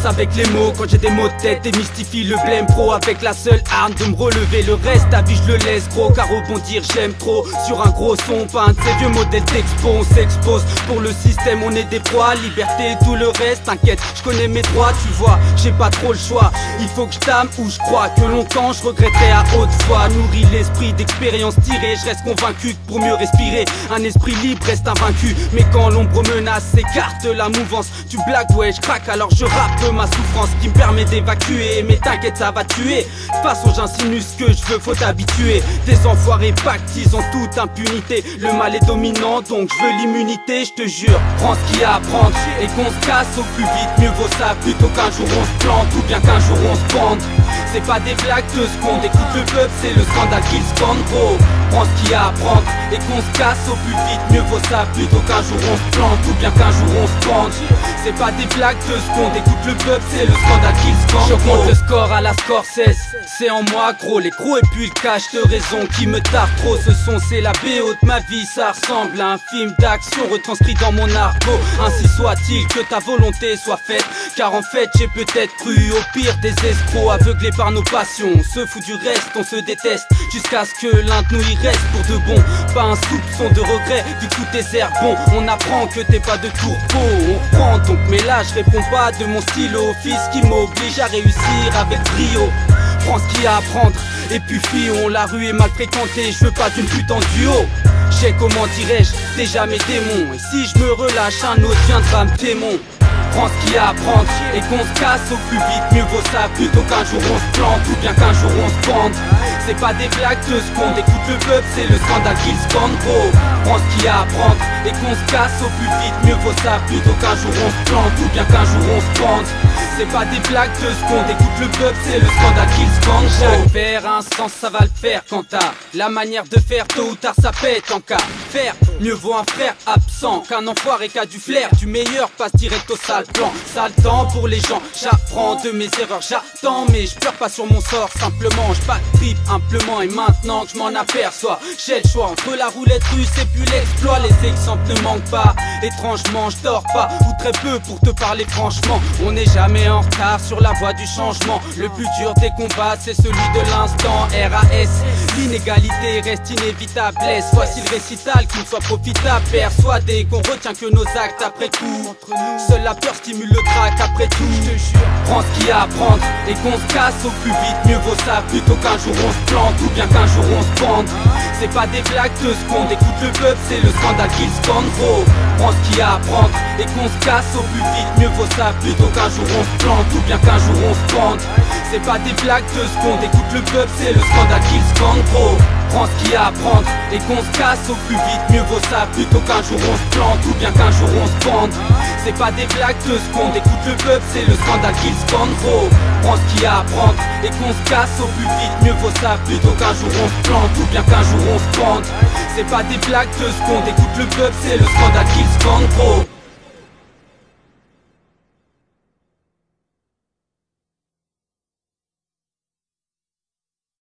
danse avec les mots quand j'ai des mots de tête. Démystifie le blême pro avec la seule arme de me relever. Le reste, ta vie je le laisse gros, car rebondir j'aime trop. Sur un gros son, pas un de ces vieux modèles d'expo. On s'expose pour le système, on est des proies. Liberté et tout le reste, t'inquiète, je connais mes droits. Tu vois, j'ai pas trop le choix. Il faut que je t'aime ou je crois que longtemps je regretterai à haute voix. Nourris l'esprit d'expérience tirée, je reste convaincu que pour mieux respirer, un esprit libre reste invaincu. Mais quand l'ombre menace, s'écarte la mouvance. Tu blagues, ouais, je craque, alors je rappe ma souffrance qui me permet d'évacuer. Mais t'inquiète, ça va tuer. De toute façon, j'insinue ce que je veux, faut t'habituer. Des enfoirés pactisent en toute impunité. Le mal est dominant, donc je veux l'immunité, je te jure. Prends ce qu'il y a à prendre et qu'on se casse au plus vite. Mieux vaut ça plutôt qu'un jour on se plante ou bien qu'un jour on se pende. C'est pas des blagues de secondes, écoute le peuple, c'est le scandale qu'il scande, gros. Prends ce qu'il y a à prendre et qu'on se casse au plus vite. Mieux vaut ça plutôt qu'un jour on se plante ou bien qu'un jour on se pende. C'est pas des blagues de secondes, écoute le peuple, c'est le scandale qu'il scande. J'augmente le score à la Scorsese, c'est en moi gros. L'écrou et puis le cache de raison qui me tarde trop. Ce son c'est la BO de ma vie, ça ressemble à un film d'action retranscrit dans mon argot. Ainsi soit-il que ta volonté soit faite, car en fait j'ai peut-être cru au pire des escrocs. Aveuglés par nos passions, on se fout du reste, on se déteste jusqu'à ce que l'un de nous y reste pour de bon. Pas un soupçon de regret vu que tout est air bon. On apprend que t'es pas de tourpeau, on prend donc, mais là je réponds pas de mon stylo. Fils qui m'oblige à réussir avec brio. Prends ce qu'il y a à prendre et puis fuyons. La rue est mal fréquentée, je veux pas d'une pute en duo. J'ai, comment dirais-je, déjà mes démons. Et si je me relâche, un autre viendra me démon. Prends ce qu'il y a à prendre et qu'on se casse au plus vite. Mieux vaut ça plutôt qu'un jour on se plante ou bien qu'un jour on se pende. C'est pas des blagues de secondes, écoute le peuple, c'est le scandale qu'il scande, gros. Prends ce qu'il y a à prendre et qu'on se casse au plus vite. Mieux vaut ça plutôt qu'un jour on se plante ou bien qu'un jour on se pende. C'est pas des blagues de secondes, écoute le peuple, c'est le scandale qu'il scande, gros. Chaque vers a un sens, ça va le faire quand t'as la manière de faire, tôt ou tard ça pète en cas. Faire, mieux vaut un frère absent qu'un enfoiré qui a du flair. Du meilleur passe direct au sale plan. Sale temps pour les gens, j'apprends de mes erreurs, j'attends mais je pleure pas sur mon sort. Simplement je pas de trip implement et maintenant que je m'en aperçois, j'ai le choix entre la roulette russe et puis l'exploit. Les exemples ne manquent pas, étrangement je dors pas ou très peu pour te parler franchement. On n'est jamais en retard sur la voie du changement. Le plus dur des combats c'est celui de l'instant. RAS, l'inégalité reste inévitable. Voici le récital qui me soit profitable. Persuadé qu'on retient que nos actes après coup. Seule la peur stimule le trac après tout. Je te jure. Prends ce qu'il y a à prendre et qu'on se casse au plus vite. Mieux vaut ça plutôt qu'un jour on se plante ou bien qu'un jour on se pende. C'est pas des blagues de secondes, écoute le peuple, c'est le scandale qu'il scande, gros. Prends ce qu'il y a à prendre et qu'on se casse au plus vite. Mieux vaut ça plutôt qu'un jour on se plante ou bien qu'un jour on se pende. C'est pas des blagues de secondes, écoute le peuple, c'est le scandale qu'il scande, gros. Prends ce qu'il y a à prendre et qu'on se casse au plus vite. Mieux vaut ça plutôt qu'un jour on se plante ou bien qu'un jour on se pende. C'est pas des blagues de secondes, écoute le peuple, c'est le scandale qu'il scande, gros. Prends ce qu'il y a à prendre et qu'on se casse au plus vite. Mieux vaut ça plutôt qu'un jour on se plante ou bien qu'un jour on se pende. C'est pas des blagues de secondes, écoute le peuple, c'est le scandale qu'il scande, gros.